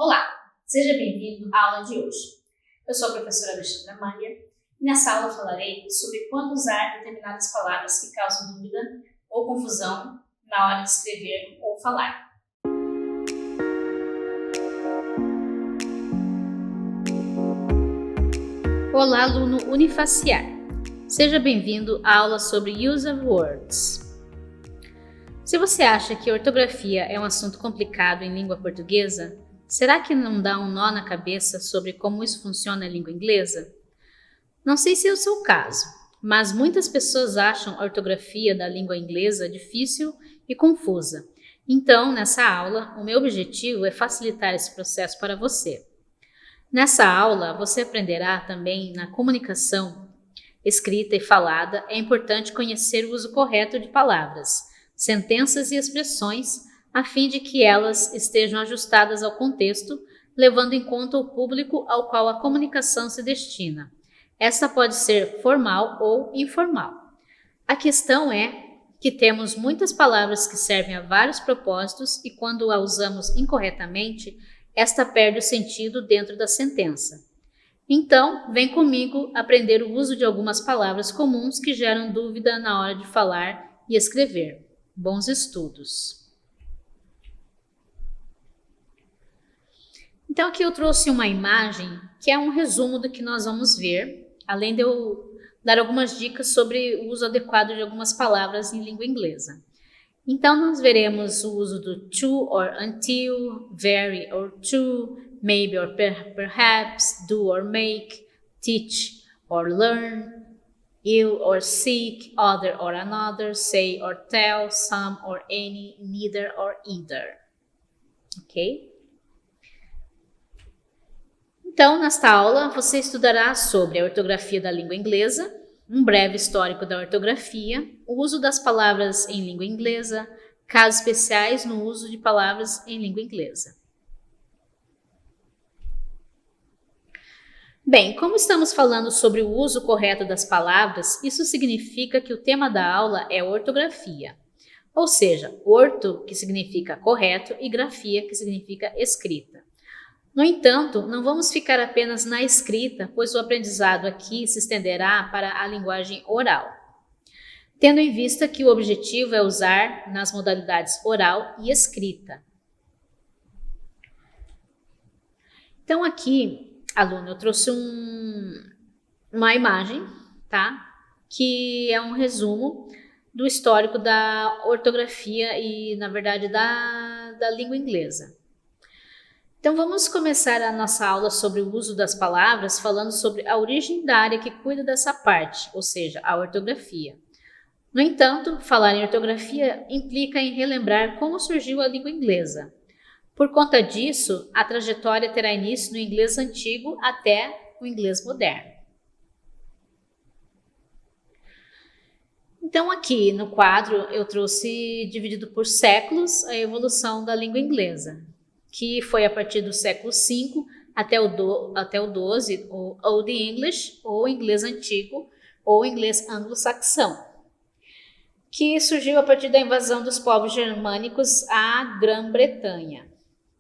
Olá, seja bem-vindo à aula de hoje. Eu sou a professora Alexandra Manha e nessa aula falarei sobre quando usar determinadas palavras que causam dúvida ou confusão na hora de escrever ou falar. Olá, aluno unifaciar. Seja bem-vindo à aula sobre Use of Words. Se você acha que ortografia é um assunto complicado em língua portuguesa, será que não dá um nó na cabeça sobre como isso funciona em língua inglesa? Não sei se é o seu caso, mas muitas pessoas acham a ortografia da língua inglesa difícil e confusa. Então, nessa aula, o meu objetivo é facilitar esse processo para você. Nessa aula, você aprenderá também na comunicação escrita e falada, é importante conhecer o uso correto de palavras, sentenças e expressões, a fim de que elas estejam ajustadas ao contexto, levando em conta o público ao qual a comunicação se destina. Essa pode ser formal ou informal. A questão é que temos muitas palavras que servem a vários propósitos e quando a usamos incorretamente, esta perde o sentido dentro da sentença. Então, vem comigo aprender o uso de algumas palavras comuns que geram dúvida na hora de falar e escrever. Bons estudos! Então aqui eu trouxe uma imagem que é um resumo do que nós vamos ver, além de eu dar algumas dicas sobre o uso adequado de algumas palavras em língua inglesa. Então nós veremos o uso do to or until, very or to, maybe or perhaps, do or make, teach or learn, ill or sick, other or another, say or tell, some or any, neither or either. Ok? Então, nesta aula, você estudará sobre a ortografia da língua inglesa, um breve histórico da ortografia, o uso das palavras em língua inglesa, casos especiais no uso de palavras em língua inglesa. Bem, como estamos falando sobre o uso correto das palavras, isso significa que o tema da aula é ortografia. Ou seja, orto, que significa correto, e grafia, que significa escrita. No entanto, não vamos ficar apenas na escrita, pois o aprendizado aqui se estenderá para a linguagem oral. Tendo em vista que o objetivo é usar nas modalidades oral e escrita. Então aqui, aluno, eu trouxe uma imagem, tá? Que é um resumo do histórico da ortografia e, na verdade, da língua inglesa. Então vamos começar a nossa aula sobre o uso das palavras falando sobre a origem da área que cuida dessa parte, ou seja, a ortografia. No entanto, falar em ortografia implica em relembrar como surgiu a língua inglesa. Por conta disso, a trajetória terá início no inglês antigo até o inglês moderno. Então aqui no quadro eu trouxe dividido por séculos a evolução da língua inglesa, que foi a partir do século V até o XII, o Old English, ou inglês antigo, ou inglês anglo-saxão, que surgiu a partir da invasão dos povos germânicos à Grã-Bretanha.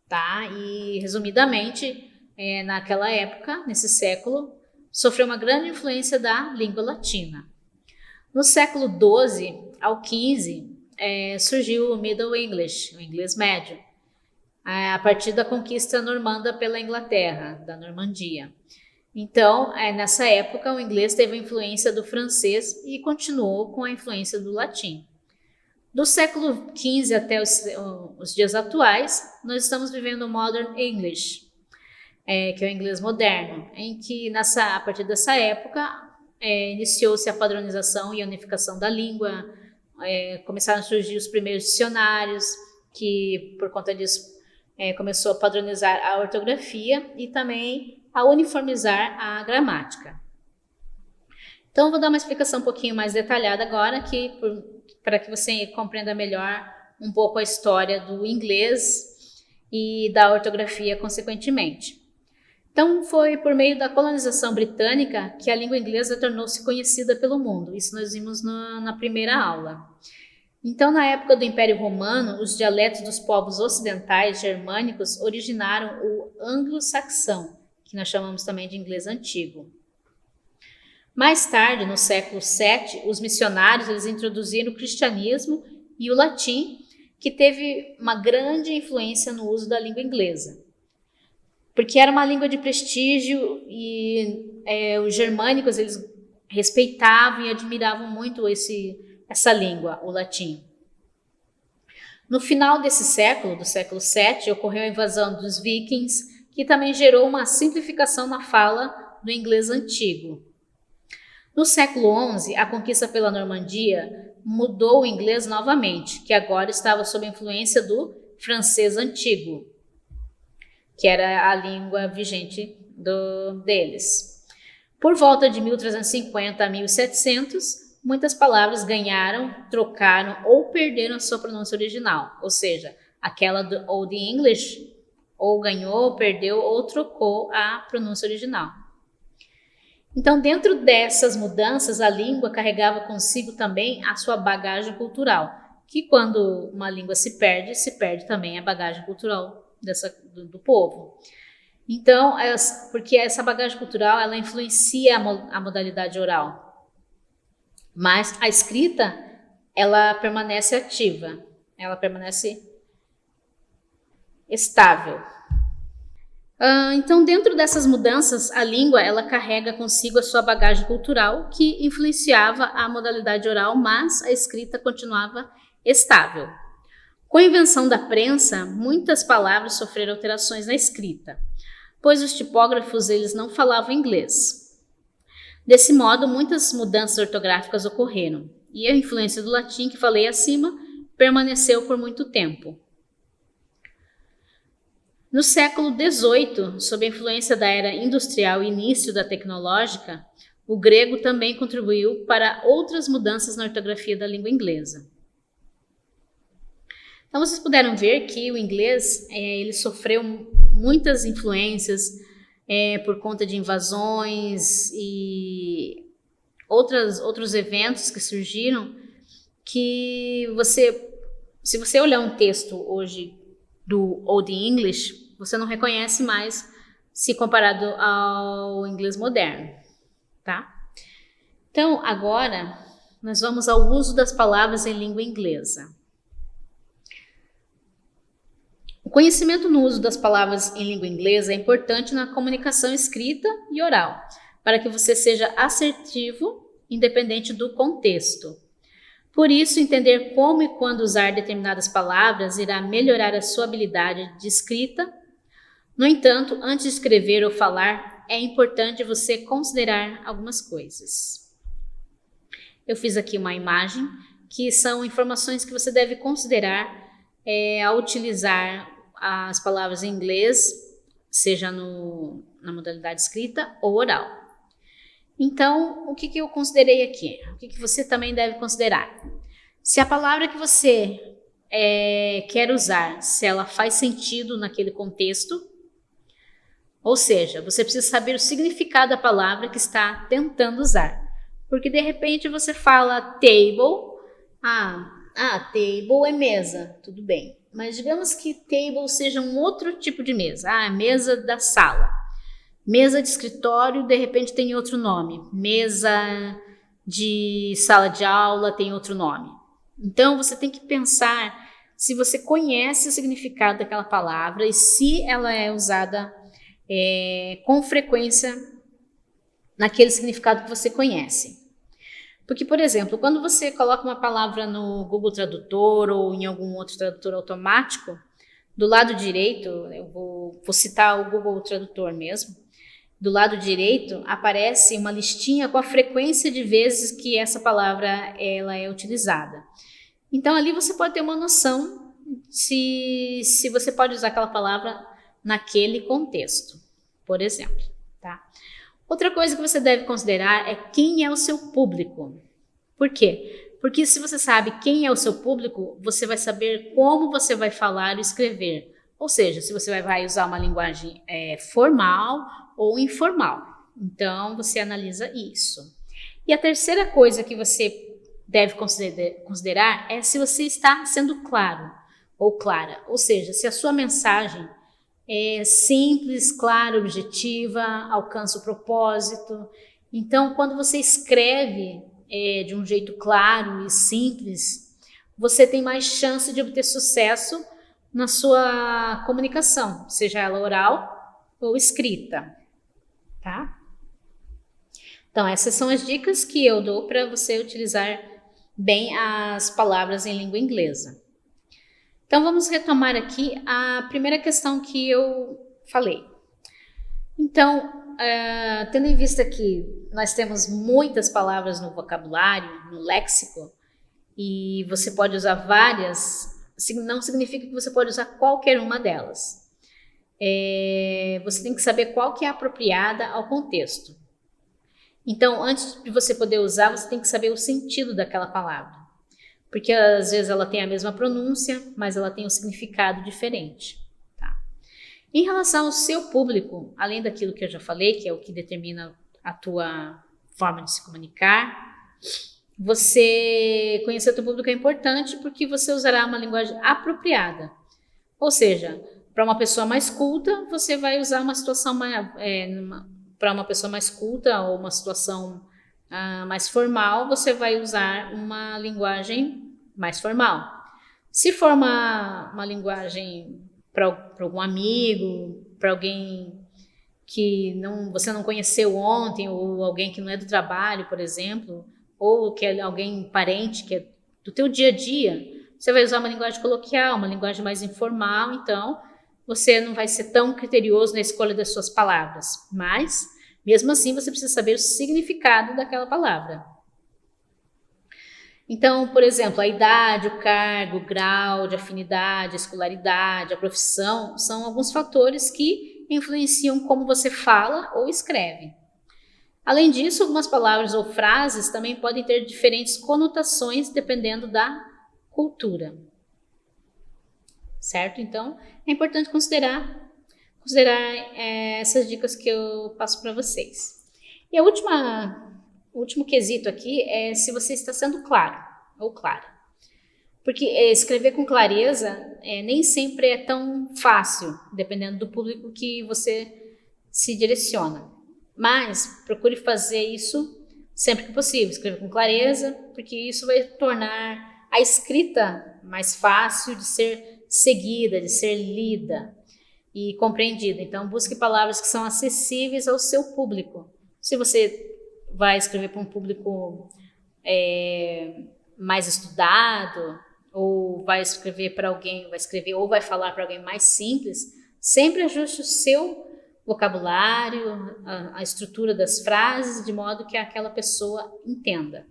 Tá? E, resumidamente, naquela época, nesse século, sofreu uma grande influência da língua latina. No século XII ao XV, surgiu o Middle English, o inglês médio, a partir da conquista normanda pela Inglaterra, da Normandia. Então, nessa época, o inglês teve a influência do francês e continuou com a influência do latim. Do século XV até os dias atuais, nós estamos vivendo o Modern English, que é o inglês moderno, em que a partir dessa época iniciou-se a padronização e a unificação da língua, começaram a surgir os primeiros dicionários, que por conta disso começou a padronizar a ortografia e também a uniformizar a gramática. Então, vou dar uma explicação um pouquinho mais detalhada agora, para que você compreenda melhor um pouco a história do inglês e da ortografia consequentemente. Então, foi por meio da colonização britânica que a língua inglesa tornou-se conhecida pelo mundo. Isso nós vimos na primeira aula. Então, na época do Império Romano, os dialetos dos povos ocidentais germânicos originaram o anglo-saxão, que nós chamamos também de inglês antigo. Mais tarde, no século VII, os missionários eles introduziram o cristianismo e o latim, que teve uma grande influência no uso da língua inglesa. Porque era uma língua de prestígio e os germânicos eles respeitavam e admiravam muito essa língua, o latim. No final desse século, do século VII, ocorreu a invasão dos vikings, que também gerou uma simplificação na fala do inglês antigo. No século XI, a conquista pela Normandia mudou o inglês novamente, que agora estava sob a influência do francês antigo, que era a língua vigente deles. Por volta de 1350 a 1700, muitas palavras ganharam, trocaram ou perderam a sua pronúncia original, ou seja, aquela do Old English ou ganhou, perdeu ou trocou a pronúncia original. Então, dentro dessas mudanças, a língua carregava consigo também a sua bagagem cultural, que quando uma língua se perde também a bagagem cultural do povo. Então, porque essa bagagem cultural, ela influencia a modalidade oral. Mas a escrita, ela permanece ativa, ela permanece estável. Então, dentro dessas mudanças, a língua ela carrega consigo a sua bagagem cultural que influenciava a modalidade oral, mas a escrita continuava estável. Com a invenção da prensa, muitas palavras sofreram alterações na escrita, pois os tipógrafos eles não falavam inglês. Desse modo, muitas mudanças ortográficas ocorreram, e a influência do latim que falei acima permaneceu por muito tempo. No século XVIII, sob a influência da era industrial e início da tecnológica, o grego também contribuiu para outras mudanças na ortografia da língua inglesa. Então, vocês puderam ver que o inglês ele sofreu muitas influências por conta de invasões e outros eventos que surgiram, que se você olhar um texto hoje do Old English, você não reconhece mais se comparado ao inglês moderno, tá? Então, agora, nós vamos ao uso das palavras em língua inglesa. O conhecimento no uso das palavras em língua inglesa é importante na comunicação escrita e oral, para que você seja assertivo, independente do contexto. Por isso, entender como e quando usar determinadas palavras irá melhorar a sua habilidade de escrita. No entanto, antes de escrever ou falar, é importante você considerar algumas coisas. Eu fiz aqui uma imagem, que são informações que você deve considerar ao utilizar as palavras em inglês, seja na modalidade escrita ou oral. Então, o que eu considerei aqui? O que você também deve considerar? Se a palavra que você quer usar, se ela faz sentido naquele contexto, ou seja, você precisa saber o significado da palavra que está tentando usar. Porque, de repente, você fala table, table é mesa, tudo bem. Mas digamos que table seja um outro tipo de mesa, mesa da sala. Mesa de escritório, de repente, tem outro nome. Mesa de sala de aula tem outro nome. Então, você tem que pensar se você conhece o significado daquela palavra e se ela é usada com frequência naquele significado que você conhece. Porque, por exemplo, quando você coloca uma palavra no Google Tradutor ou em algum outro tradutor automático, do lado direito, eu vou citar o Google Tradutor mesmo, do lado direito aparece uma listinha com a frequência de vezes que essa palavra ela é utilizada. Então, ali você pode ter uma noção se você pode usar aquela palavra naquele contexto, por exemplo. Tá? Outra coisa que você deve considerar é quem é o seu público. Por quê? Porque se você sabe quem é o seu público, você vai saber como você vai falar e escrever. Ou seja, se você vai usar uma linguagem formal ou informal. Então, você analisa isso. E a terceira coisa que você deve considerar é se você está sendo claro ou clara, ou seja, se a sua mensagem é simples, clara, objetiva, alcança o propósito. Então, quando você escreve de um jeito claro e simples, você tem mais chance de obter sucesso na sua comunicação, seja ela oral ou escrita, tá? Então, essas são as dicas que eu dou para você utilizar bem as palavras em língua inglesa. Então, vamos retomar aqui a primeira questão que eu falei. Então, tendo em vista que nós temos muitas palavras no vocabulário, no léxico, e você pode usar várias, não significa que você pode usar qualquer uma delas. Você tem que saber qual que é apropriada ao contexto. Então, antes de você poder usar, você tem que saber o sentido daquela palavra. Porque às vezes ela tem a mesma pronúncia, mas ela tem um significado diferente. Tá? Em relação ao seu público, além daquilo que eu já falei, que é o que determina a tua forma de se comunicar, você conhecer o teu público é importante porque você usará uma linguagem apropriada. Ou seja, para uma pessoa mais culta, você vai usar uma situação para uma pessoa mais culta ou uma situação mais formal, você vai usar uma linguagem mais formal. Se for uma linguagem para algum amigo, para alguém que você não conheceu ontem, ou alguém que não é do trabalho, por exemplo, ou que é alguém parente, que é do teu dia a dia, você vai usar uma linguagem coloquial, uma linguagem mais informal, então você não vai ser tão criterioso na escolha das suas palavras, mas mesmo assim, você precisa saber o significado daquela palavra. Então, por exemplo, a idade, o cargo, o grau de afinidade, a escolaridade, a profissão, são alguns fatores que influenciam como você fala ou escreve. Além disso, algumas palavras ou frases também podem ter diferentes conotações dependendo da cultura. Certo? Então, é importante considerar essas dicas que eu passo para vocês. E o último quesito aqui é se você está sendo claro ou clara. Porque escrever com clareza nem sempre é tão fácil, dependendo do público que você se direciona. Mas procure fazer isso sempre que possível, escrever com clareza, porque isso vai tornar a escrita mais fácil de ser seguida, de ser lida e compreendida. Então, busque palavras que são acessíveis ao seu público. Se você vai escrever para um público mais estudado, ou vai escrever para alguém, ou vai falar para alguém mais simples, sempre ajuste o seu vocabulário, a estrutura das frases, de modo que aquela pessoa entenda.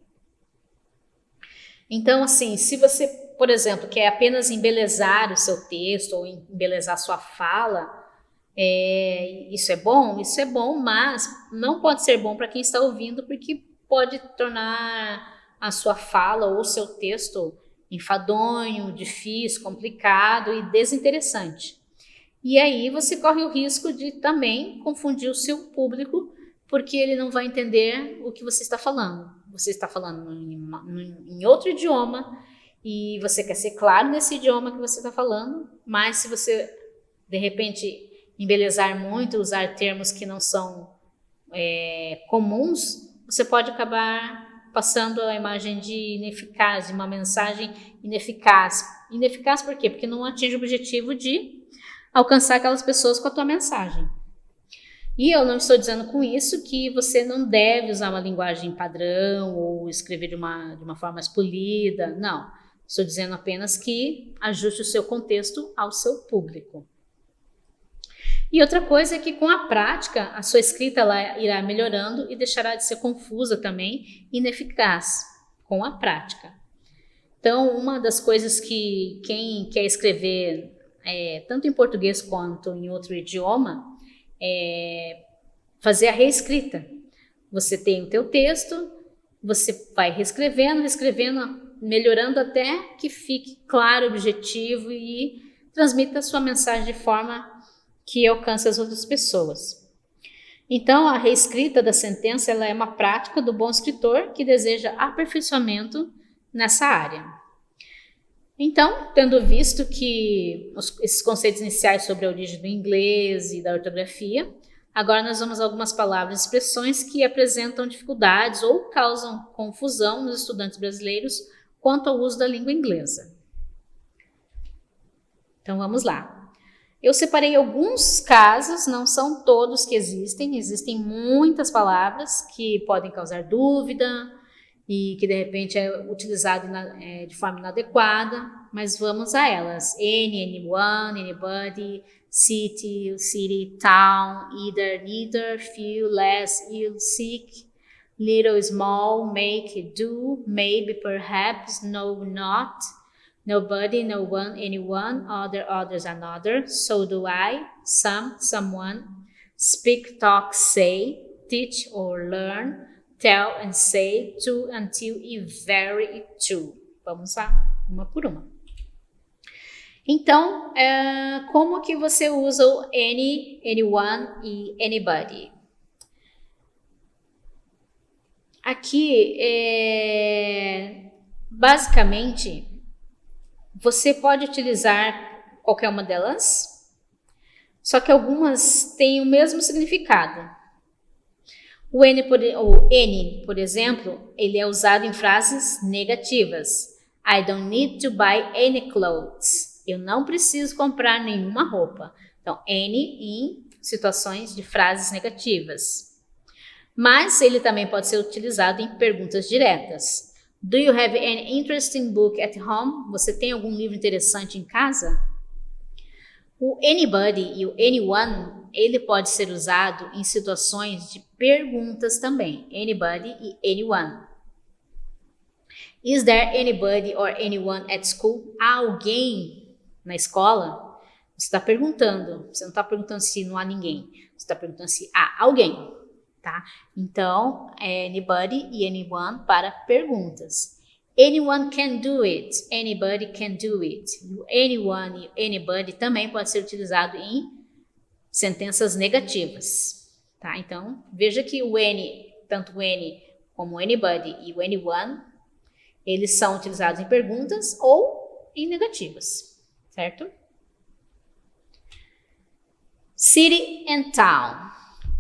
Então, assim, se você, por exemplo, quer apenas embelezar o seu texto ou embelezar a sua fala, isso é bom, mas não pode ser bom para quem está ouvindo, porque pode tornar a sua fala ou o seu texto enfadonho, difícil, complicado e desinteressante. E aí você corre o risco de também confundir o seu público, porque ele não vai entender o que você está falando. Você está falando em outro idioma e você quer ser claro nesse idioma que você está falando, mas se você, de repente, embelezar muito, usar termos que não são comuns, você pode acabar passando a imagem de ineficaz, de uma mensagem ineficaz. Ineficaz por quê? Porque não atinge o objetivo de alcançar aquelas pessoas com a tua mensagem. E eu não estou dizendo com isso que você não deve usar uma linguagem padrão ou escrever de uma forma mais polida, não. Estou dizendo apenas que ajuste o seu contexto ao seu público. E outra coisa é que com a prática, a sua escrita ela irá melhorando e deixará de ser confusa também, ineficaz, com a prática. Então, uma das coisas que quem quer escrever, tanto em português quanto em outro idioma, é fazer a reescrita. Você tem o teu texto, você vai reescrevendo, melhorando até que fique claro, objetivo e transmita a sua mensagem de forma que alcance as outras pessoas. Então, a reescrita da sentença ela é uma prática do bom escritor que deseja aperfeiçoamento nessa área. Então, tendo visto que esses conceitos iniciais sobre a origem do inglês e da ortografia, agora nós vamos a algumas palavras e expressões que apresentam dificuldades ou causam confusão nos estudantes brasileiros quanto ao uso da língua inglesa. Então vamos lá. Eu separei alguns casos, não são todos que existem muitas palavras que podem causar dúvida e que de repente é utilizado de forma inadequada, mas vamos a elas. Anyone, anybody, city, town, either, neither, few, less, ill, sick, little, small, make, do, maybe, perhaps, no, not, nobody, no one, anyone, other, others, another, so do I, some, someone, speak, talk, say, teach or learn, tell and say, to, until e very, to. Vamos lá, uma por uma. Então, como que você usa o any, anyone e anybody? Aqui, basicamente, você pode utilizar qualquer uma delas, só que algumas têm o mesmo significado. O any, por exemplo, ele é usado em frases negativas. I don't need to buy any clothes. Eu não preciso comprar nenhuma roupa. Então, any em situações de frases negativas. Mas ele também pode ser utilizado em perguntas diretas. Do you have any interesting book at home? Você tem algum livro interessante em casa? O anybody e o anyone, ele pode ser usado em situações de perguntas também. Anybody e anyone. Is there anybody or anyone at school? Há alguém na escola? Você está perguntando. Você não está perguntando se não há ninguém. Você está perguntando se há alguém. Tá? Então, anybody e anyone para perguntas. Anyone can do it. Anybody can do it. O anyone e anybody também pode ser utilizado em sentenças negativas. Tá? Então, veja que o any, tanto o any como o anybody e o anyone, eles são utilizados em perguntas ou em negativas. Certo? City and town.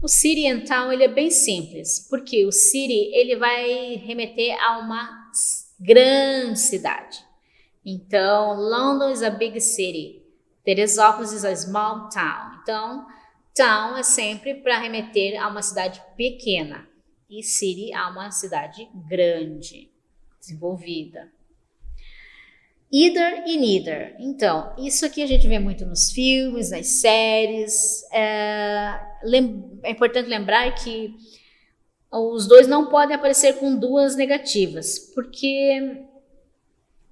O city and town ele é bem simples, porque o city ele vai remeter a uma grande cidade. Então, London is a big city. Teresópolis is a small town. Então, town é sempre para remeter a uma cidade pequena e city a uma cidade grande, desenvolvida. Either e neither. Então, isso aqui a gente vê muito nos filmes, nas séries. É importante lembrar que os dois não podem aparecer com duas negativas, porque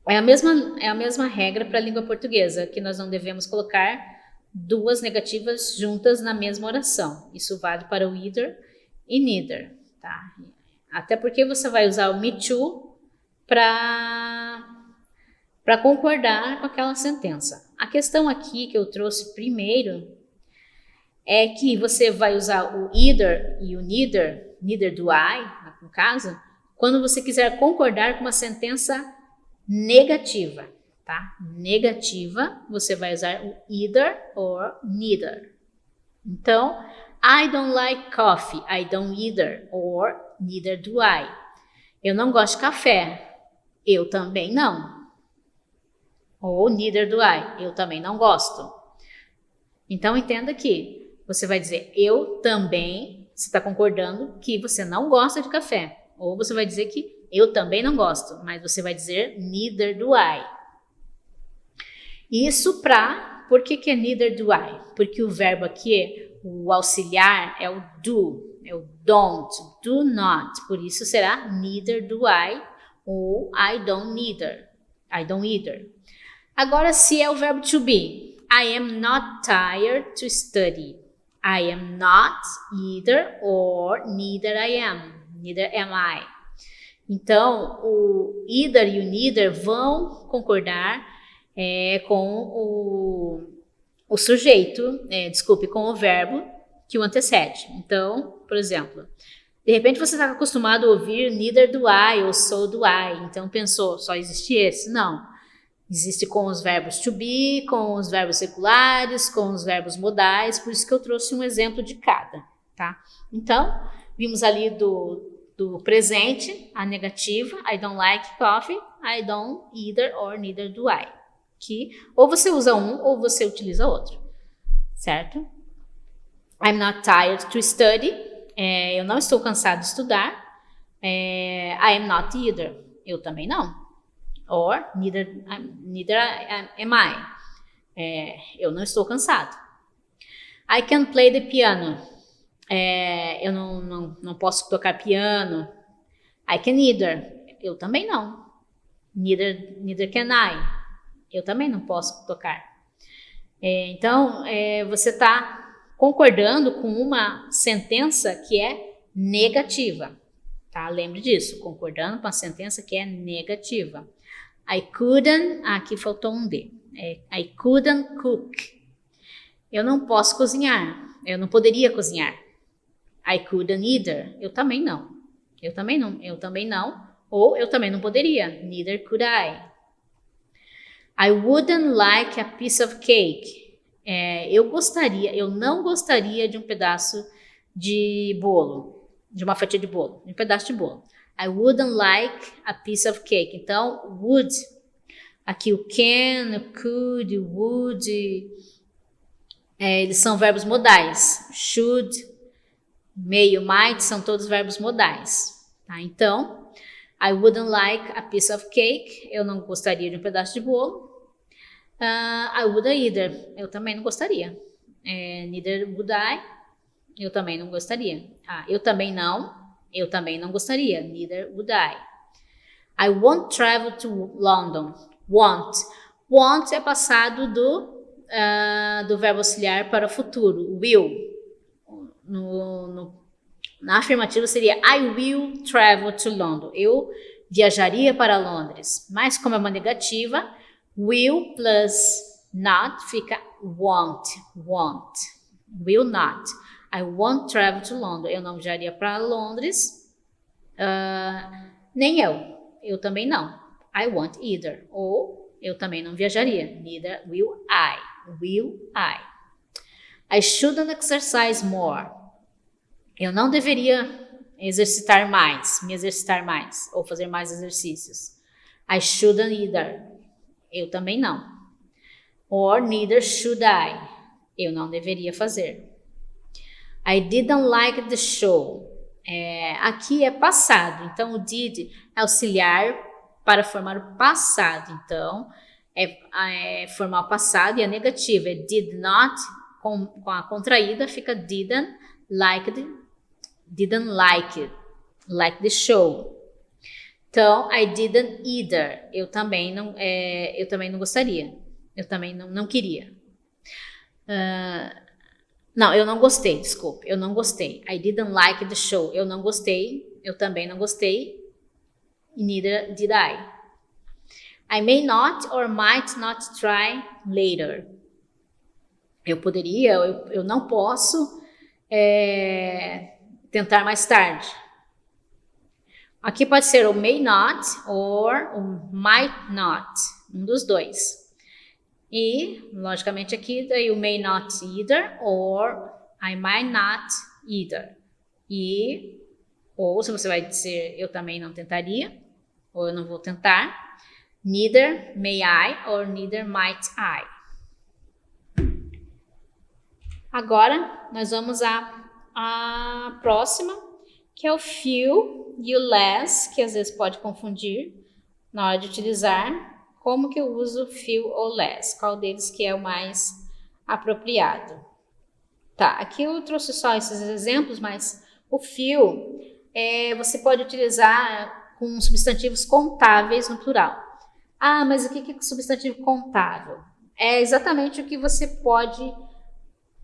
é a mesma regra para a língua portuguesa, que nós não devemos colocar duas negativas juntas na mesma oração. Isso vale para o either e neither. Tá? Até porque você vai usar o me too para concordar com aquela sentença. A questão aqui que eu trouxe primeiro é que você vai usar o either e o neither do I, no caso, quando você quiser concordar com uma sentença negativa, tá? Negativa, você vai usar o either or neither. Então, I don't like coffee, I don't either, or neither do I. Eu não gosto de café, eu também não. Ou neither do I, eu também não gosto. Então, entenda que você vai dizer eu também, você está concordando que você não gosta de café. Ou você vai dizer que eu também não gosto, mas você vai dizer neither do I. Isso por que é neither do I? Porque o verbo aqui, o auxiliar é o do, é o don't, do not. Por isso será neither do I ou I don't neither. I don't either. Agora, se é o verbo to be, I am not tired to study. I am not either or neither I am. Neither am I. Então, o either e o neither vão concordar com o sujeito, com o verbo que o antecede. Então, por exemplo, De repente você está acostumado a ouvir neither do I ou so do I. Então pensou, só existe esse? Não. Existe com os verbos to be, com os verbos regulares, com os verbos modais. Por isso que eu trouxe um exemplo de cada, tá? Então, vimos ali do presente, a negativa. I don't like coffee. I don't either or neither do I. Que ou você usa um ou você utiliza outro, certo? I'm not tired to study. Eu não estou cansado de estudar. I am not either. Eu também não. Or neither am I. Eu não estou cansado. I can play the piano. Eu não posso tocar piano. I can either. Eu também não. Neither can I. Eu também não posso tocar. Então, você está concordando com uma sentença que é negativa, tá? Lembre disso, concordando com a sentença que é negativa. I couldn't, aqui faltou um D. I couldn't cook. Eu não posso cozinhar. Eu não poderia cozinhar. I couldn't either. Eu também não. Eu também não. Ou eu também não poderia. Neither could I. I wouldn't like a piece of cake. Eu não gostaria de um pedaço de bolo, de uma fatia de bolo, de um pedaço de bolo. I wouldn't like a piece of cake. Então, would, aqui o can, o could, o would, eles são verbos modais. Should, may, might, são todos verbos modais. Tá? Então, I wouldn't like a piece of cake. Eu não gostaria de um pedaço de bolo. I wouldn't either. Eu também não gostaria. Neither would I. Eu também não gostaria. Eu também não. Eu também não gostaria. Neither would I. I won't travel to London. Won't. Want é passado do verbo auxiliar para o futuro. Will. Na afirmativa seria I will travel to London. Eu viajaria para Londres. Mas como é uma negativa, will plus not fica won't. Will not. I won't travel to London. Eu não viajaria para Londres. Nem eu. Eu também não. I won't either. Ou eu também não viajaria. Neither will I. Will I. I shouldn't exercise more. Eu não deveria me exercitar mais, ou fazer mais exercícios. I shouldn't either. Eu também não. Or neither should I. Eu não deveria fazer. I didn't like the show. Aqui é passado, então o did é auxiliar para formar o passado. Então, formar o passado e a negativa é did not, com a contraída fica didn't like the show. Então, I didn't either. Eu também não gostaria. Eu também não queria. Não, eu não gostei, desculpe. Eu não gostei. I didn't like the show. Eu não gostei. Eu também não gostei. Neither did I. I may not or might not try later. Eu poderia, eu não posso tentar mais tarde. Aqui pode ser o may not or o might not, um dos dois. E, logicamente, aqui daí o may not either or I might not either. Ou se você vai dizer eu também não tentaria, ou eu não vou tentar, neither may I or neither might I. Agora, nós vamos à próxima, que é o few e o less, que às vezes pode confundir na hora de utilizar. Como que eu uso few ou less? Qual deles que é o mais apropriado? Tá, aqui eu trouxe só esses exemplos, mas o few você pode utilizar com substantivos contáveis no plural. Mas o que é substantivo contável? É exatamente o que você pode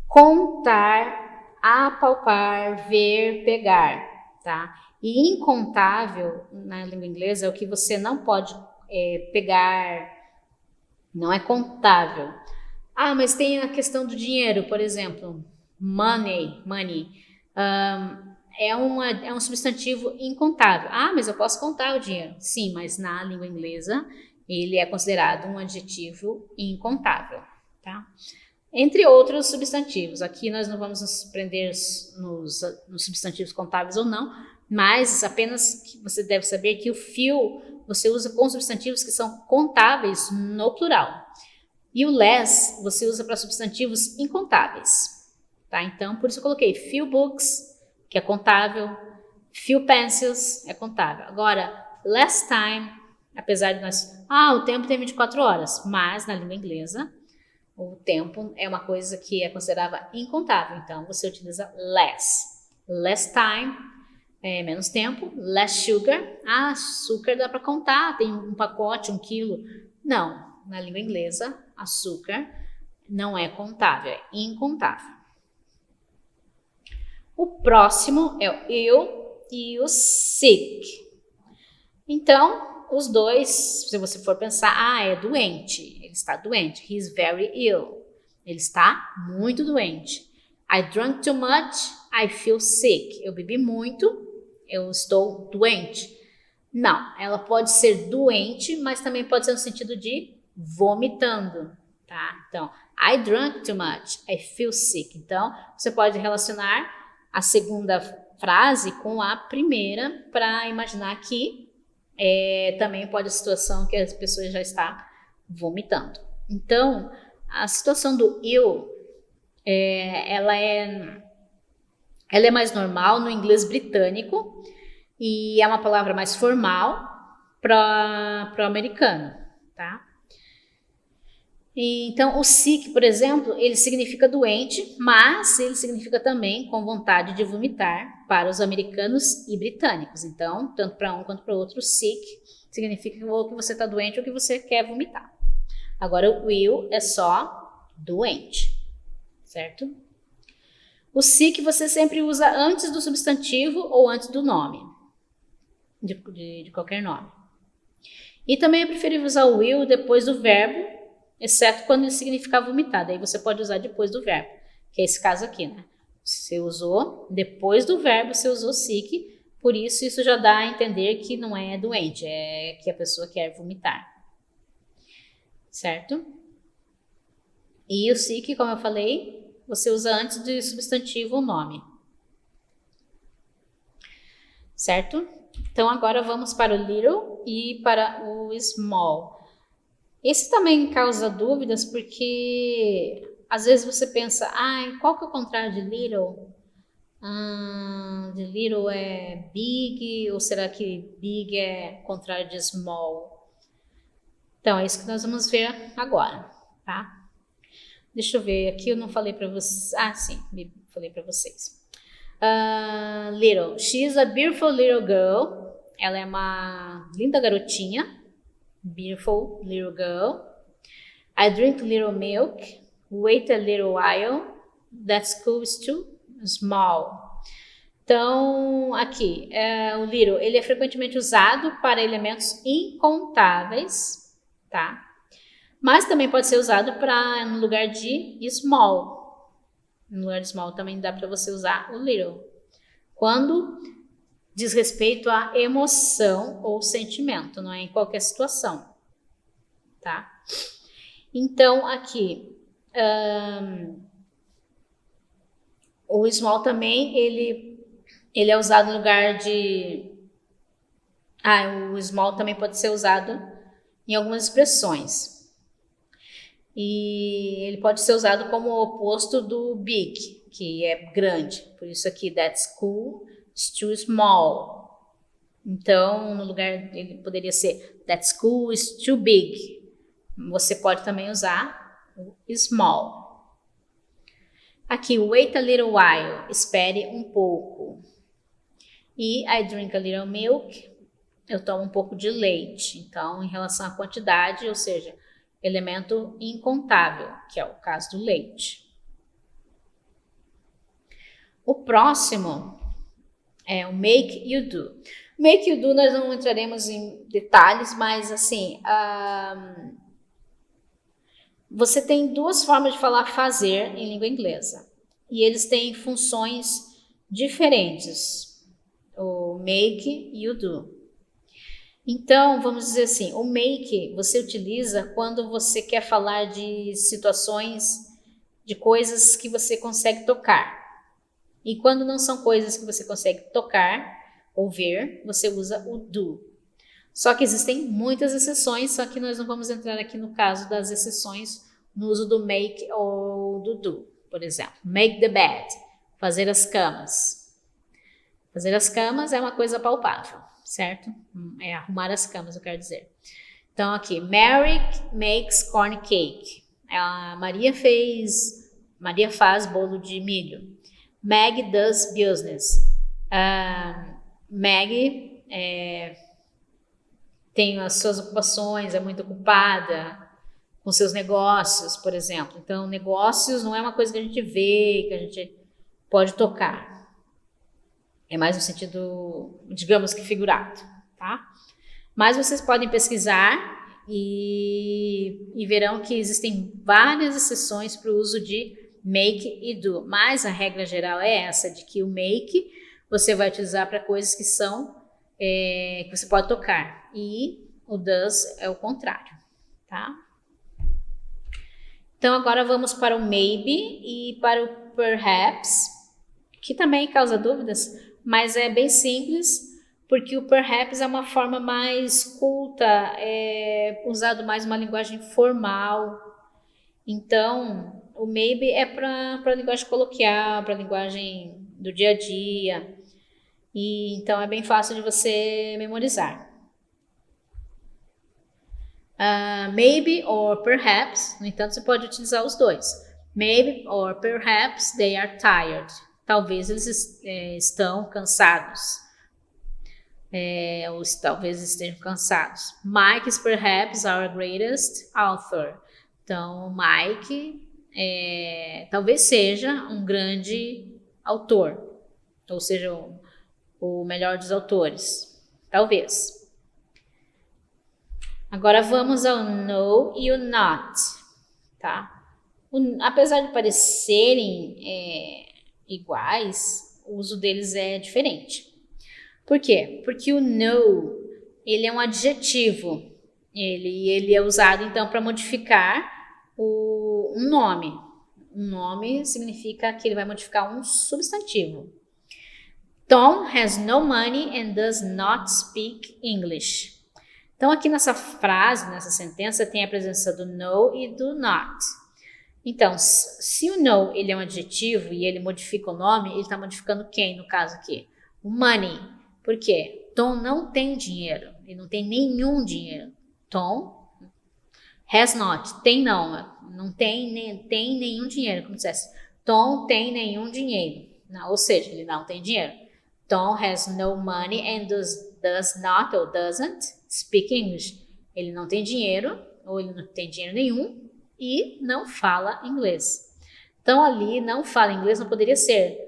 contar, apalpar, ver, pegar, tá? E incontável, na língua inglesa, é o que você não pode pegar, não é contável. Mas tem a questão do dinheiro, por exemplo, money. é um substantivo incontável. Ah, mas eu posso contar o dinheiro. Sim, mas na língua inglesa ele é considerado um adjetivo incontável, tá? Entre outros substantivos. Aqui nós não vamos nos prender nos substantivos contáveis ou não, mas apenas que você deve saber que o few você usa com substantivos que são contáveis no plural. E o less você usa para substantivos incontáveis, tá? Então, por isso eu coloquei few books, que é contável, few pencils é contável. Agora, less time, apesar de nós... o tempo tem 24 horas, mas na língua inglesa, o tempo é uma coisa que é considerada incontável, então você utiliza less. Less time, menos tempo. Less sugar, açúcar dá para contar, tem um pacote, 1 quilo. Não, na língua inglesa, açúcar não é contável, é incontável. O próximo é o ill e o sick. Então, os dois, se você for pensar, é doente, ele está doente. He is very ill, ele está muito doente. I drank too much, I feel sick. Eu bebi muito, eu estou doente. Não, ela pode ser doente, mas também pode ser no sentido de vomitando, tá? Então, I drank too much, I feel sick. Então, você pode relacionar a segunda frase com a primeira para imaginar que também pode ser a situação que as pessoas já estão vomitando. Então, a situação do ill, ela é mais normal no inglês britânico e é uma palavra mais formal para o americano, tá? Então, o sick, por exemplo, ele significa doente, mas ele significa também com vontade de vomitar para os americanos e britânicos. Então, tanto para um quanto para o outro, sick significa ou que você está doente ou que você quer vomitar. Agora, o ill é só doente, certo? O sick você sempre usa antes do substantivo ou antes do nome, de qualquer nome. E também é preferível usar o will depois do verbo, exceto quando ele significa vomitar. Daí você pode usar depois do verbo, que é esse caso aqui, né? Você usou depois do verbo, você usou sick, por isso já dá a entender que não é doente, é que a pessoa quer vomitar. Certo? E o sick, como eu falei, você usa antes do substantivo ou nome. Certo? Então agora vamos para o little e para o small. Esse também causa dúvidas porque às vezes você pensa, qual que é o contrário de little? De little é big, ou será que big é contrário de small? Então é isso que nós vamos ver agora, tá? Deixa eu ver, aqui eu não falei para vocês. Sim, falei para vocês. Little, she is a beautiful little girl. Ela é uma linda garotinha. Beautiful little girl. I drink little milk. Wait a little while. That school is too small. Então, aqui, o little, ele é frequentemente usado para elementos incontáveis, tá? Mas também pode ser usado no lugar de small. No lugar de small também dá para você usar o little. Quando diz respeito à emoção ou sentimento, não é em qualquer situação, tá? Então, aqui, o small também, ele é usado no lugar de... o small também pode ser usado em algumas expressões. E ele pode ser usado como o oposto do big, que é grande. Por isso aqui, that school is too small. Então, no lugar, ele poderia ser that school is too big. Você pode também usar o small. Aqui, wait a little while. Espere um pouco. E I drink a little milk. Eu tomo um pouco de leite. Então, em relação à quantidade, ou seja, elemento incontável, que é o caso do leite. O próximo é o make you do. Make you do nós não entraremos em detalhes, mas assim, você tem duas formas de falar fazer em língua inglesa. E eles têm funções diferentes, o make e o do. Então, vamos dizer assim, o make você utiliza quando você quer falar de situações, de coisas que você consegue tocar. E quando não são coisas que você consegue tocar ou ver, você usa o do. Só que existem muitas exceções, só que nós não vamos entrar aqui no caso das exceções no uso do make ou do do. Por exemplo, make the bed, fazer as camas. Fazer as camas é uma coisa palpável, certo? É arrumar as camas, eu quero dizer. Então aqui, Mary makes corn cake. A Maria faz bolo de milho. Meg does business. Meg tem as suas ocupações, é muito ocupada com seus negócios, por exemplo. Então, negócios não é uma coisa que a gente vê, que a gente pode tocar. É mais no sentido, digamos que figurado, tá? Mas vocês podem pesquisar e verão que existem várias exceções para o uso de make e do. Mas a regra geral é essa, de que o make você vai utilizar para coisas que são que você pode tocar. E o does é o contrário, tá? Então agora vamos para o maybe e para o perhaps, que também causa dúvidas, mas é bem simples, porque o perhaps é uma forma mais culta, usado mais uma linguagem formal. Então, o maybe é para a linguagem coloquial, para a linguagem do dia a dia. E então é bem fácil de você memorizar. Maybe or perhaps, no entanto, você pode utilizar os dois. Maybe or perhaps they are tired. Talvez eles estão cansados. Ou talvez estejam cansados. Mike is perhaps our greatest author. Então, Mike talvez seja um grande autor. Ou seja, o melhor dos autores. Talvez. Agora vamos ao no e o not, tá? Apesar de parecerem iguais, o uso deles é diferente. Por quê? Porque o no, ele é um adjetivo. Ele é usado, então, para modificar um nome. Um nome significa que ele vai modificar um substantivo. Tom has no money and does not speak English. Então, aqui nessa frase, nessa sentença, tem a presença do no e do not. Então, se o no ele é um adjetivo e ele modifica o nome, ele está modificando quem, no caso aqui? O money. Por quê? Tom não tem dinheiro. Ele não tem nenhum dinheiro. Tom has not. Tem não tem nenhum dinheiro, como se dissesse. Tom tem nenhum dinheiro. Não, ou seja, ele não tem dinheiro. Tom has no money and does not or doesn't speak English. Ele não tem dinheiro, ou ele não tem dinheiro nenhum e não fala inglês. Então, ali, não fala inglês não poderia ser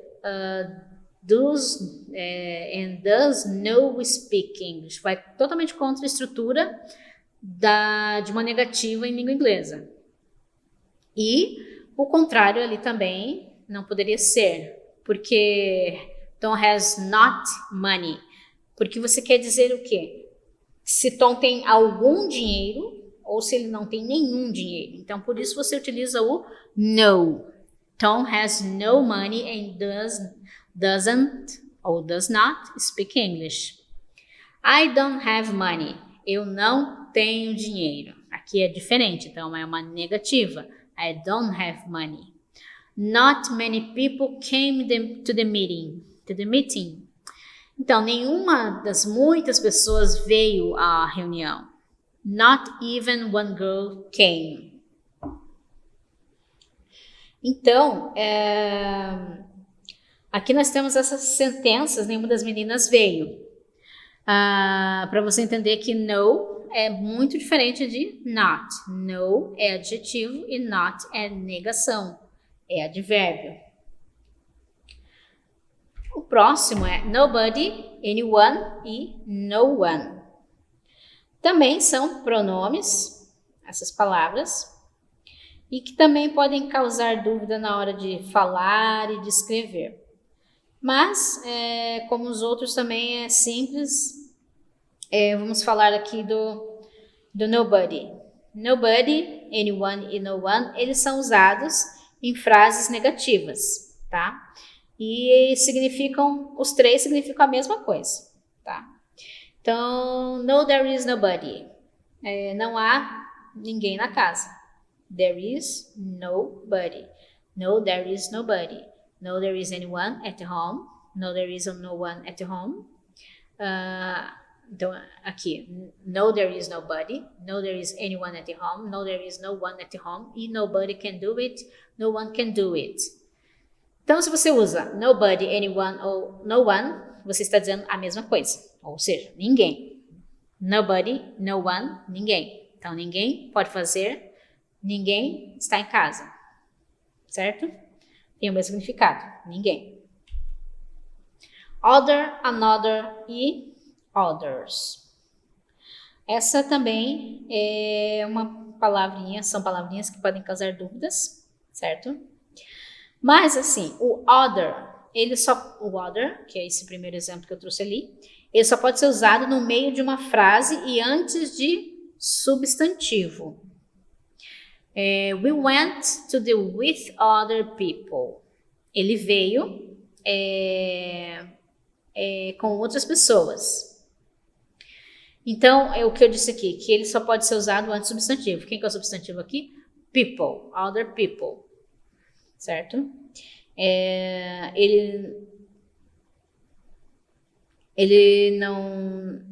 does and does no speak English. Vai totalmente contra a estrutura de uma negativa em língua inglesa. E o contrário ali também não poderia ser, porque Tom has not money. Porque você quer dizer o quê? Se Tom tem algum dinheiro ou se ele não tem nenhum dinheiro. Então, por isso você utiliza o no. Tom has no money and doesn't ou does not speak English. I don't have money. Eu não tenho dinheiro. Aqui é diferente, então é uma negativa. I don't have money. Not many people came to the meeting. Então, nenhuma das muitas pessoas veio à reunião. Not even one girl came. Então, aqui nós temos essas sentenças, nenhuma das meninas veio. Para você entender que no é muito diferente de not. No é adjetivo e not é negação, é advérbio. O próximo é nobody, anyone e no one. Também são pronomes, essas palavras, e que também podem causar dúvida na hora de falar e de escrever. Mas, como os outros também é simples, vamos falar aqui do nobody. Nobody, anyone e no one, eles são usados em frases negativas, tá? E os três significam a mesma coisa, tá? Então, no, there is nobody. Não há ninguém na casa. There is nobody. No, there is nobody. No, there is anyone at home. No, there is no one at home. Então, aqui, no, there is nobody. No, there is anyone at home. No, there is no one at home. E nobody can do it. No one can do it. Então, se você usa nobody, anyone ou no one, você está dizendo a mesma coisa. Ou seja, ninguém. Nobody, no one, ninguém. Então, ninguém pode fazer, ninguém está em casa. Certo? Tem o mesmo significado. Ninguém. Other, another e others. Essa também é uma palavrinha, são palavrinhas que podem causar dúvidas, certo? Mas assim, o other, o other, que é esse primeiro exemplo que eu trouxe ali, ele só pode ser usado no meio de uma frase e antes de substantivo. We went to the with other people. Ele veio com outras pessoas. Então, é o que eu disse aqui, que ele só pode ser usado antes do substantivo. Quem que é o substantivo aqui? People, other people. Certo? Ele não...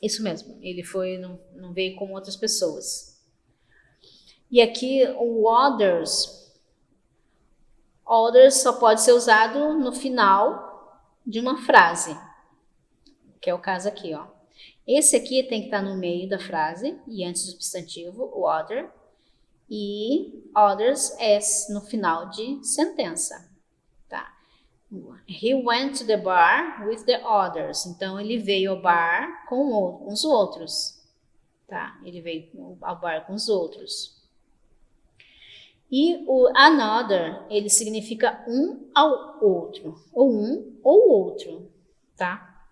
Isso mesmo, ele não veio com outras pessoas. E aqui o others só pode ser usado no final de uma frase, que é o caso aqui, ó. Esse aqui tem que estar no meio da frase e antes do substantivo, o other, e others é no final de sentença, tá? He went to the bar with the others. Então, ele veio ao bar com os outros, tá? Ele veio ao bar com os outros. E o another, ele significa um ao outro, ou um ou outro, tá?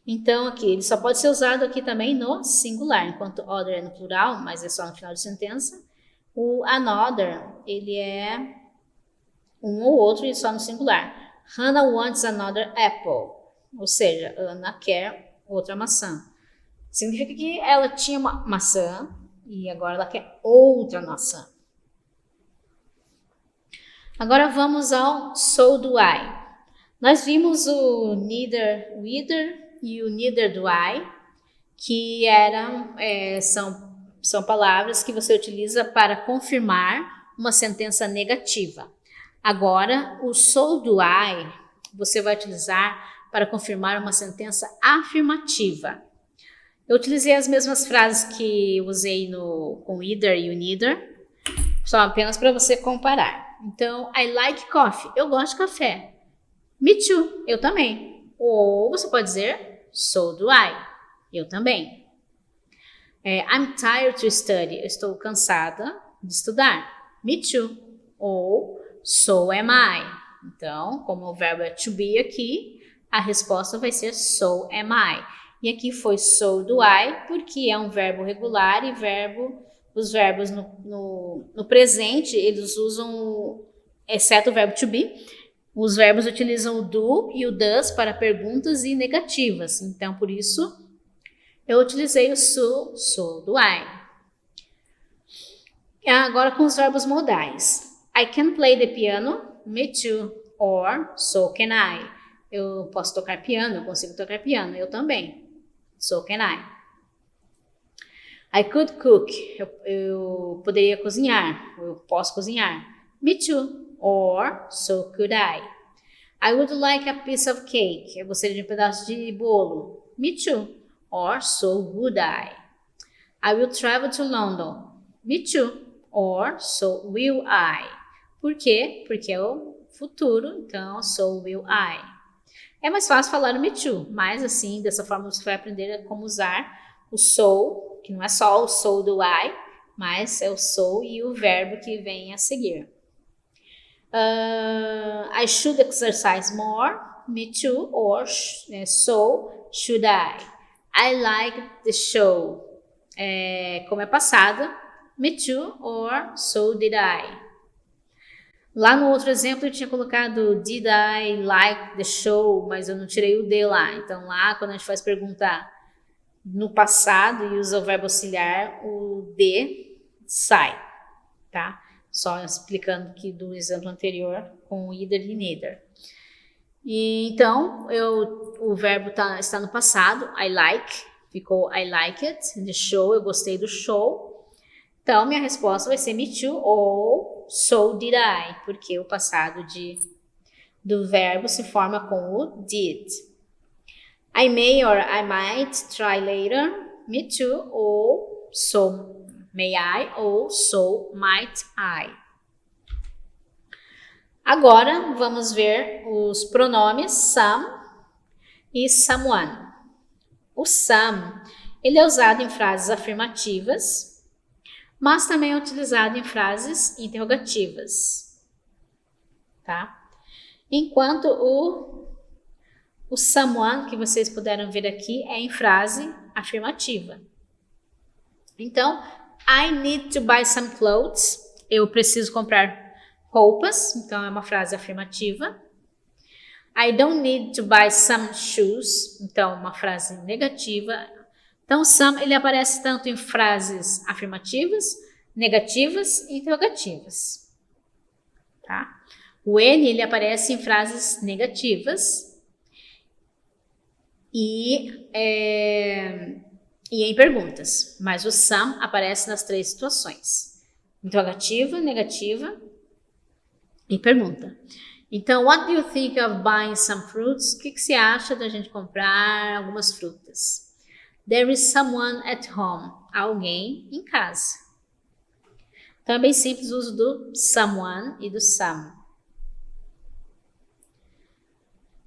Então, aqui, ele só pode ser usado aqui também no singular, enquanto other é no plural, mas é só no final de sentença. O another, ele é um ou outro e só no singular. Hannah wants another apple, ou seja, Ana quer outra maçã. Significa que ela tinha uma maçã e agora ela quer outra maçã. Agora vamos ao so do I. Nós vimos o neither, whether e o neither do I, que são palavras que você utiliza para confirmar uma sentença negativa. Agora, o so do I, você vai utilizar para confirmar uma sentença afirmativa. Eu utilizei as mesmas frases que usei com either e o neither, só apenas para você comparar. Então, I like coffee. Eu gosto de café. Me too. Eu também. Ou você pode dizer, so do I. Eu também. I'm tired to study. Eu estou cansada de estudar. Me too. Ou, so am I. Então, como o verbo é to be aqui, a resposta vai ser so am I. E aqui foi so do I, porque é um verbo regular e os verbos no presente, eles usam, exceto o verbo to be, os verbos utilizam o do e o does para perguntas e negativas. Então, por isso, eu utilizei o so do I. Agora com os verbos modais. I can play the piano, me too, or so can I. Eu posso tocar piano, eu consigo tocar piano, eu também. So can I. I could cook. Eu poderia cozinhar. Eu posso cozinhar. Me too. Or, so could I. I would like a piece of cake. Eu gostaria de um pedaço de bolo. Me too. Or, so would I. I will travel to London. Me too. Or, so will I. Por quê? Porque é o futuro, então, so will I. É mais fácil falar o me too, mas assim, dessa forma você vai aprender como usar o so, que não é só o so do I, mas é o so e o verbo que vem a seguir. I should exercise more. Me too. Or so should I. I like the show. Como é passado, me too or so did I. Lá no outro exemplo eu tinha colocado did I like the show, mas eu não tirei o de lá. Então lá quando a gente faz pergunta no passado e usa o verbo auxiliar, o de sai, tá? Só explicando aqui do exemplo anterior com either e neither. E então o verbo está no passado, I like, ficou I like it, the show, eu gostei do show. Então, minha resposta vai ser me too ou so did I, porque o passado do verbo se forma com o did. I may or I might try later, me too, ou so may I, ou so might I. Agora, vamos ver os pronomes some e someone. O some, ele é usado em frases afirmativas, mas também é utilizado em frases interrogativas, tá? Enquanto o someone, que vocês puderam ver aqui, é em frase afirmativa. Então, I need to buy some clothes. Eu preciso comprar roupas, então é uma frase afirmativa. I don't need to buy some shoes, então uma frase negativa. Então, some, ele aparece tanto em frases afirmativas, negativas e interrogativas. Tá? O N, ele aparece em frases negativas e em perguntas. Mas o some aparece nas 3 situações. Interrogativa, negativa e pergunta. Então, what do you think of buying some fruits? O que você acha da gente comprar algumas frutas? There is someone at home. Alguém em casa. Então é bem simples o uso do someone e do some.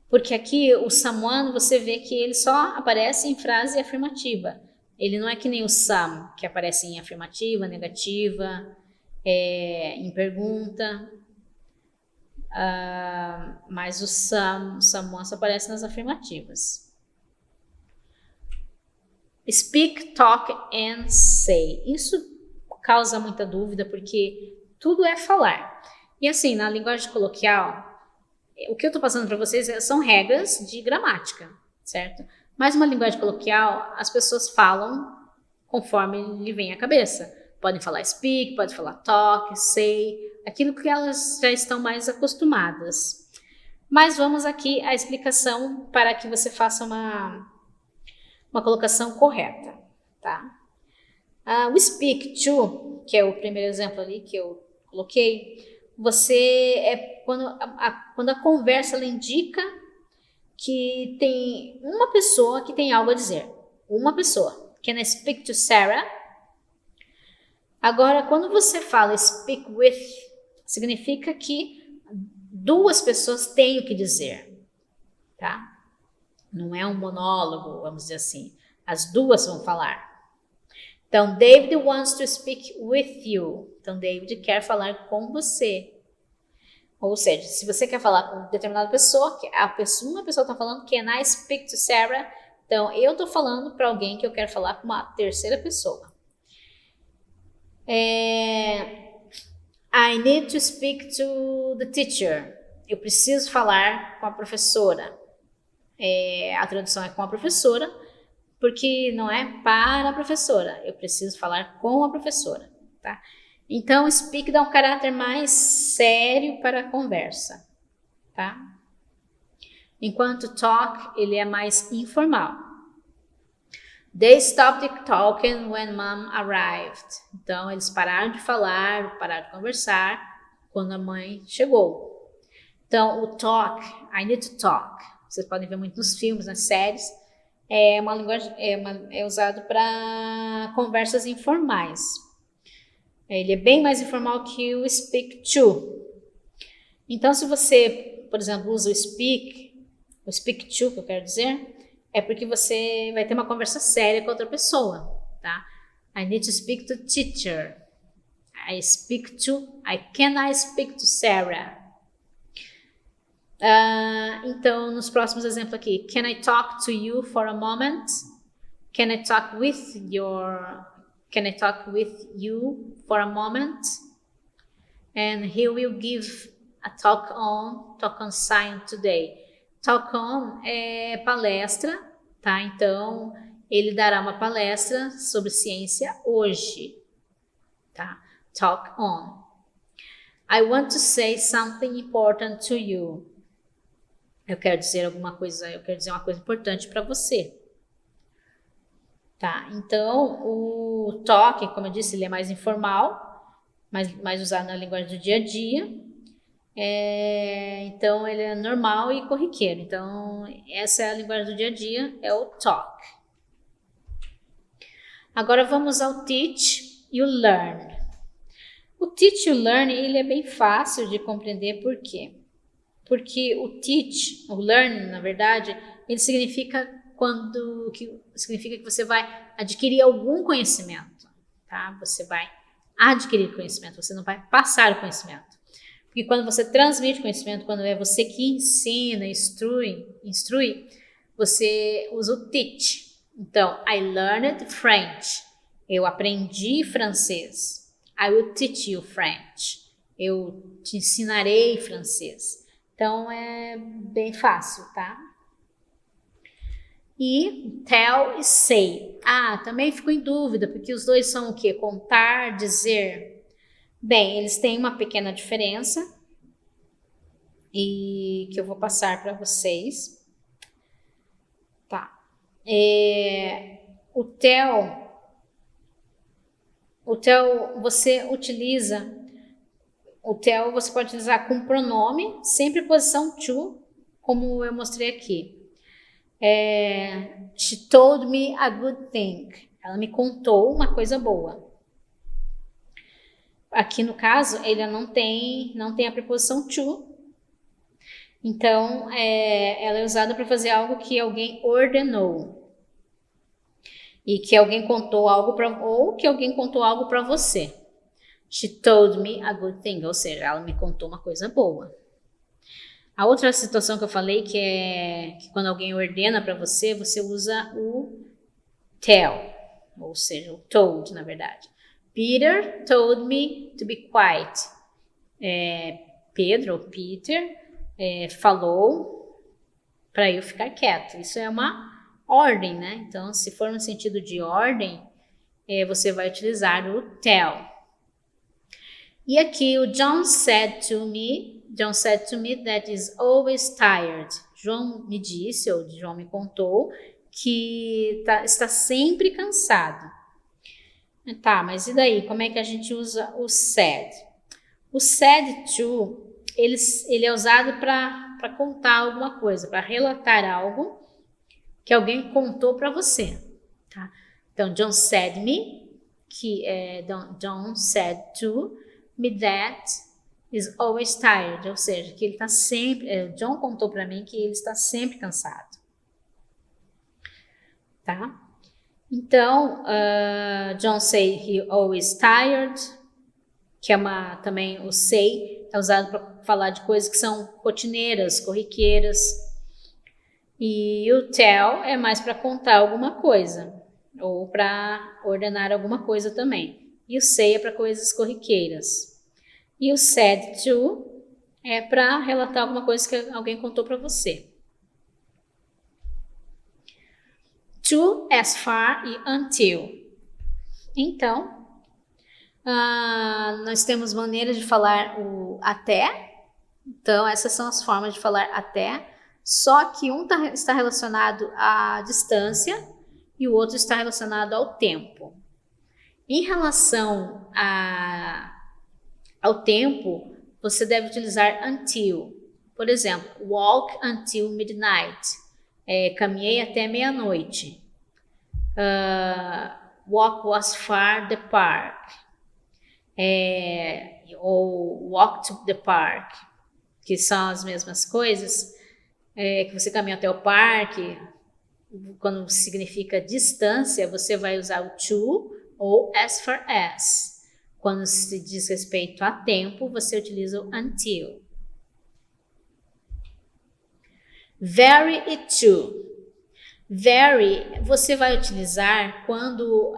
Porque aqui o someone você vê que ele só aparece em frase afirmativa. Ele não é que nem o some, que aparece em afirmativa, negativa, em pergunta. Mas o someone só aparece nas afirmativas. Speak, talk and say. Isso causa muita dúvida porque tudo é falar. E assim, na linguagem coloquial, o que eu estou passando para vocês são regras de gramática, certo? Mas uma linguagem coloquial, as pessoas falam conforme lhe vem à cabeça. Podem falar speak, podem falar talk, say, aquilo que elas já estão mais acostumadas. Mas vamos aqui à explicação para que você faça uma colocação correta, tá? O speak to, que é o primeiro exemplo ali que eu coloquei, quando a conversa ela indica que tem uma pessoa que tem algo a dizer. Uma pessoa. Can I speak to Sarah? Agora, quando você fala speak with, significa que 2 pessoas têm o que dizer, tá? Não é um monólogo, vamos dizer assim. As 2 vão falar. Então, David wants to speak with you. Então, David quer falar com você. Ou seja, se você quer falar com determinada pessoa, uma pessoa está falando, can I speak to Sarah? Então, eu estou falando para alguém que eu quero falar com uma terceira pessoa. I need to speak to the teacher. Eu preciso falar com a professora. A tradução é com a professora, porque não é para a professora. Eu preciso falar com a professora, tá? Então, speak dá um caráter mais sério para a conversa, tá? Enquanto talk, ele é mais informal. They stopped talking when mom arrived. Então, eles pararam de falar, pararam de conversar quando a mãe chegou. Então, o talk, I need to talk. Vocês podem ver muito nos filmes, nas séries. É uma linguagem, é usado para conversas informais. Ele é bem mais informal que o speak to. Então, se você, por exemplo, usa o speak to, que eu quero dizer, é porque você vai ter uma conversa séria com outra pessoa, tá? I need to speak to teacher. Can I speak to Sarah? Então, nos próximos exemplos aqui, can I talk to you for a moment? Can I talk with you for a moment? And he will give a talk on science today. Talk on é palestra, tá? Então, ele dará uma palestra sobre ciência hoje, tá? Talk on. I want to say something important to you. Eu quero dizer uma coisa importante para você. Tá? Então, o talk, como eu disse, ele é mais informal, mais usado na linguagem do dia a dia. Então, ele é normal e corriqueiro. Então, essa é a linguagem do dia a dia, é o talk. Agora, vamos ao teach e o learn. O teach e o learn, ele é bem fácil de compreender. Por quê? Porque o teach, o learn, na verdade, ele significa que você vai adquirir algum conhecimento, tá? Você vai adquirir conhecimento, você não vai passar o conhecimento. Porque quando você transmite conhecimento, quando é você que ensina, instrui, você usa o teach. Então, I learned French. Eu aprendi francês. I will teach you French. Eu te ensinarei francês. Então, é bem fácil, tá? E tell e say. Também fico em dúvida, porque os dois são o quê? Contar, dizer. Bem, eles têm uma pequena diferença e que eu vou passar para vocês. Tá. O tell, você utiliza... O tell você pode utilizar com pronome, sempre posição to, como eu mostrei aqui. She told me a good thing. Ela me contou uma coisa boa. Aqui no caso, ele não tem a preposição to. Então, ela é usada para fazer algo que alguém ordenou. E que alguém contou algo para você. She told me a good thing, ou seja, ela me contou uma coisa boa. A outra situação que eu falei que é que quando alguém ordena para você, você usa o tell, ou seja, o told, na verdade. Peter told me to be quiet. Pedro, ou Peter, falou para eu ficar quieto. Isso é uma ordem, né? Então, se for no sentido de ordem, você vai utilizar o tell. E aqui o John said to me that he's always tired. João me disse, ou João me contou, que está sempre cansado. Tá, mas e daí? Como é que a gente usa o said? O said to, ele é usado para contar alguma coisa, para relatar algo que alguém contou para você. Tá? Então, John said me, John said to me that is always tired, ou seja, que ele está sempre... John contou para mim que ele está sempre cansado. Tá? Então, John say he always tired, que é também o say, é usado para falar de coisas que são rotineiras, corriqueiras. E o tell é mais para contar alguma coisa, ou para ordenar alguma coisa também. E o say é para coisas corriqueiras. E o said to é para relatar alguma coisa que alguém contou para você. To, as far e until. Então, nós temos maneiras de falar o até. Então, essas são as formas de falar até. Só que um está relacionado à distância e o outro está relacionado ao tempo. Em relação ao tempo, você deve utilizar until. Por exemplo, walk until midnight. Caminhei até meia-noite. Walk was far the park. Ou walk to the park. Que são as mesmas coisas. Que você caminha até o parque. Quando significa distância, você vai usar o to ou as far as. Quando se diz respeito a tempo, você utiliza o until. Very e to. Very você vai utilizar quando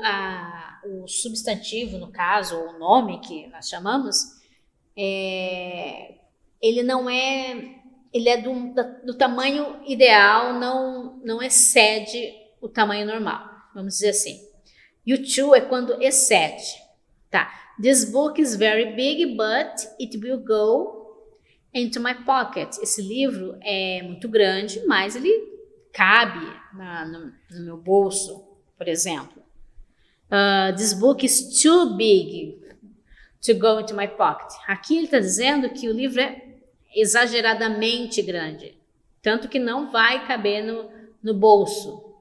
o substantivo, no caso, ou o nome que nós chamamos, ele não é, ele é do tamanho ideal, não excede o tamanho normal, vamos dizer assim. E o to é quando excede, tá? This book is very big, but it will go into my pocket. Esse livro é muito grande, mas ele cabe no meu bolso, por exemplo. This book is too big to go into my pocket. Aqui ele está dizendo que o livro é exageradamente grande, tanto que não vai caber no bolso.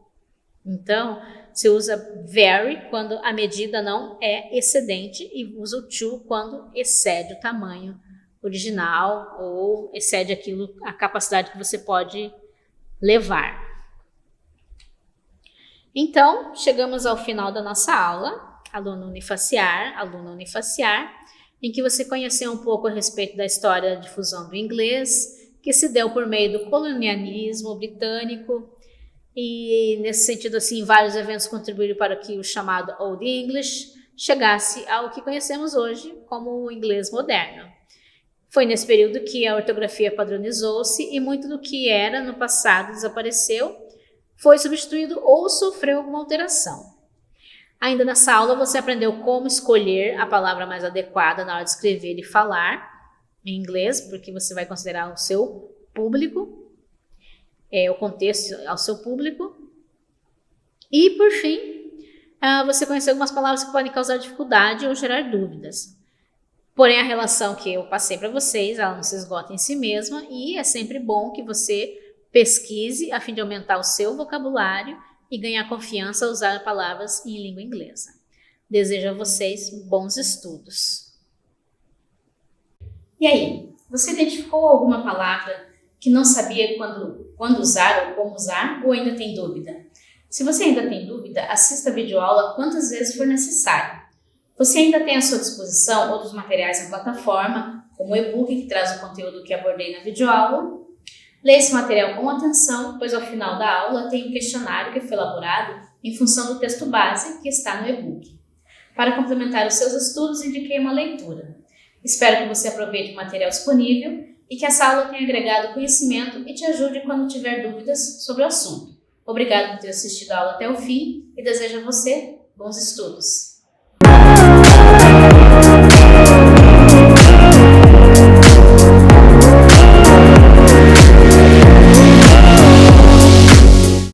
Então, você usa very quando a medida não é excedente e usa o to quando excede o tamanho original ou excede a capacidade que você pode levar. Então, chegamos ao final da nossa aula, aluna unifaciar, em que você conheceu um pouco a respeito da história da difusão do inglês, que se deu por meio do colonialismo britânico, e nesse sentido, assim, vários eventos contribuíram para que o chamado Old English chegasse ao que conhecemos hoje como o inglês moderno. Foi nesse período que a ortografia padronizou-se e muito do que era no passado desapareceu, foi substituído ou sofreu alguma alteração. Ainda nessa aula você aprendeu como escolher a palavra mais adequada na hora de escrever e falar em inglês, porque você vai considerar o seu público, o contexto ao seu público. E, por fim, você conheceu algumas palavras que podem causar dificuldade ou gerar dúvidas. Porém, a relação que eu passei para vocês, ela não se esgota em si mesma e é sempre bom que você pesquise a fim de aumentar o seu vocabulário e ganhar confiança a usar palavras em língua inglesa. Desejo a vocês bons estudos. E aí, você identificou alguma palavra que não sabia quando usar ou como usar, ou ainda tem dúvida? Se você ainda tem dúvida, assista a videoaula quantas vezes for necessário. Você ainda tem à sua disposição outros materiais na plataforma, como o e-book que traz o conteúdo que abordei na videoaula. Leia esse material com atenção, pois ao final da aula tem um questionário que foi elaborado em função do texto base que está no e-book. Para complementar os seus estudos, indiquei uma leitura. Espero que você aproveite o material disponível e que essa aula tenha agregado conhecimento e te ajude quando tiver dúvidas sobre o assunto. Obrigado por ter assistido a aula até o fim e desejo a você bons estudos.